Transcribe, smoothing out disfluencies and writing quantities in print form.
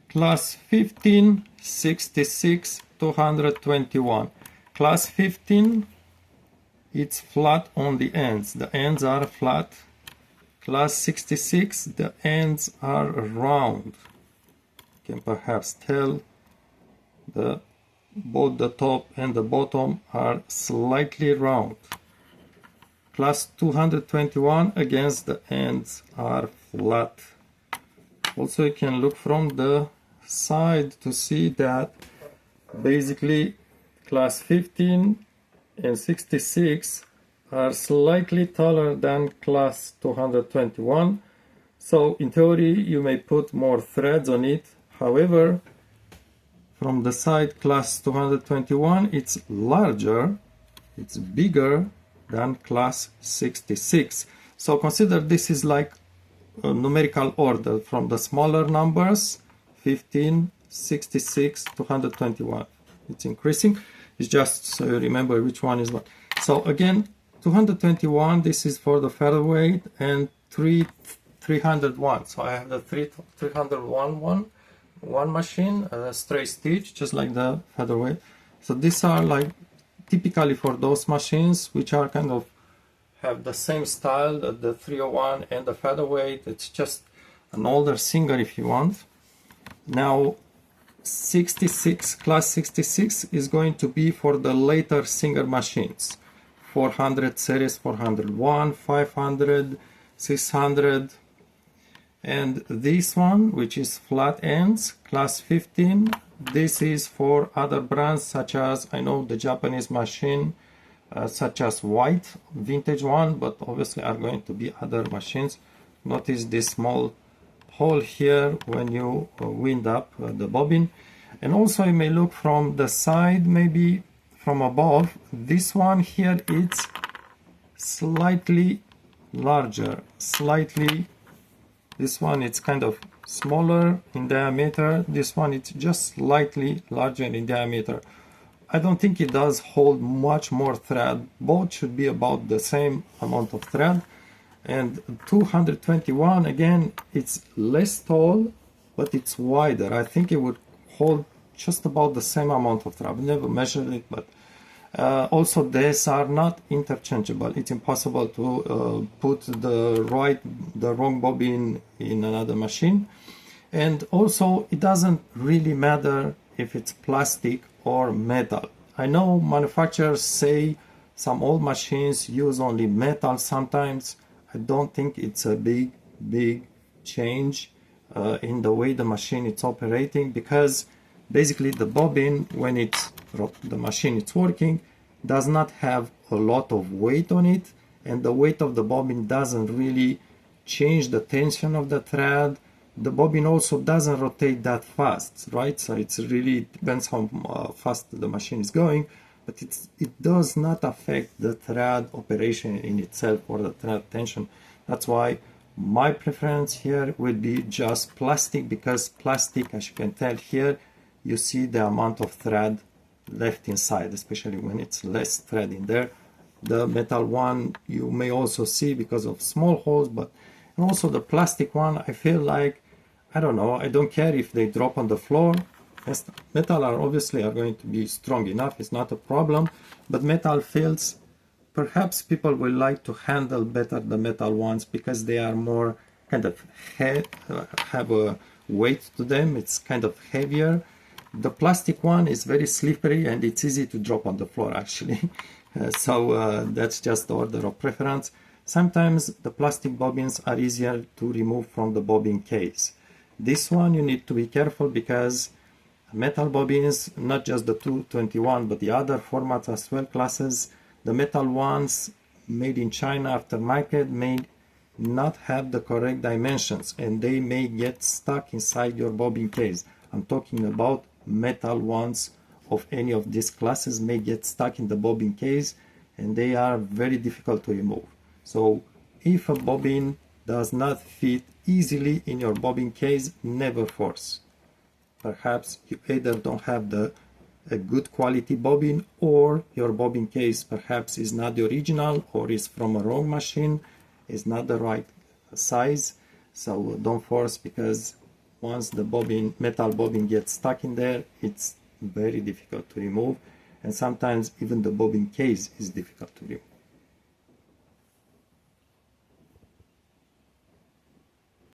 class 15, 66, 221. Class 15, it's flat on the ends. The ends are flat. Class 66, the ends are round. You can perhaps tell both the top and the bottom are slightly round. Class 221, against the ends are flat. Also, you can look from the side to see that basically class 15 and 66 are slightly taller than class 221. So in theory you may put more threads on it. However, from the side class 221 it's larger, it's bigger than class 66. So consider this is like a numerical order from the smaller numbers, 15, 66, 221. It's increasing. It's just so you remember which one is what. So again, 221, this is for the featherweight, and 301. So I have the 301 one machine, a straight stitch, just like the featherweight. So these are like typically for those machines which are kind of have the same style, the 301 and the featherweight. It's just an older Singer if you want. Now 66, class 66 is going to be for the later Singer machines. 400 series, 401, 500, 600. And this one, which is flat ends, class 15, this is for other brands such as, I know the Japanese machine, such as White, vintage one, but obviously are going to be other machines. Notice this small hole here when you wind up the bobbin. And also you may look from the side, maybe from above. This one here, it's slightly larger, this one it's kind of smaller in diameter. This one it's just slightly larger in diameter. I don't think it does hold much more thread. Both should be about the same amount of thread. And 221, again, it's less tall, but it's wider. I think it would hold just about the same amount of thread. I've never measured it, but also these are not interchangeable. It's impossible to put the wrong bobbin in another machine. And also it doesn't really matter if it's plastic or metal. I know manufacturers say some old machines use only metal sometimes. I don't think it's a big change in the way the machine is operating, because basically the bobbin, when the machine is working, does not have a lot of weight on it, and the weight of the bobbin doesn't really change the tension of the thread. The bobbin also doesn't rotate that fast, right? So it's really depends how fast the machine is going, but it does not affect the thread operation in itself or the thread tension. That's why my preference here would be just plastic, because plastic, as you can tell here, you see the amount of thread left inside, especially when it's less thread in there. The metal one you may also see because of small holes, but and also the plastic one, I feel like, I don't know, I don't care if they drop on the floor. Metal are obviously going to be strong enough, it's not a problem, but metal feels, perhaps people will like to handle better the metal ones because they are more kind of have a weight to them, it's kind of heavier. The plastic one is very slippery and it's easy to drop on the floor actually. So that's just the order of preference. Sometimes the plastic bobbins are easier to remove from the bobbin case. This one you need to be careful because metal bobbins, not just the 221 but the other formats as well, classes, the metal ones made in China aftermarket may not have the correct dimensions and they may get stuck inside your bobbin case. I'm talking about metal ones of any of these classes may get stuck in the bobbin case and they are very difficult to remove. So if a bobbin does not fit easily in your bobbin case, never force. Perhaps you either don't have a good quality bobbin, or your bobbin case perhaps is not the original or is from a wrong machine, is not the right size. So don't force, because once the bobbin, metal bobbin gets stuck in there, it's very difficult to remove, and sometimes even the bobbin case is difficult to remove.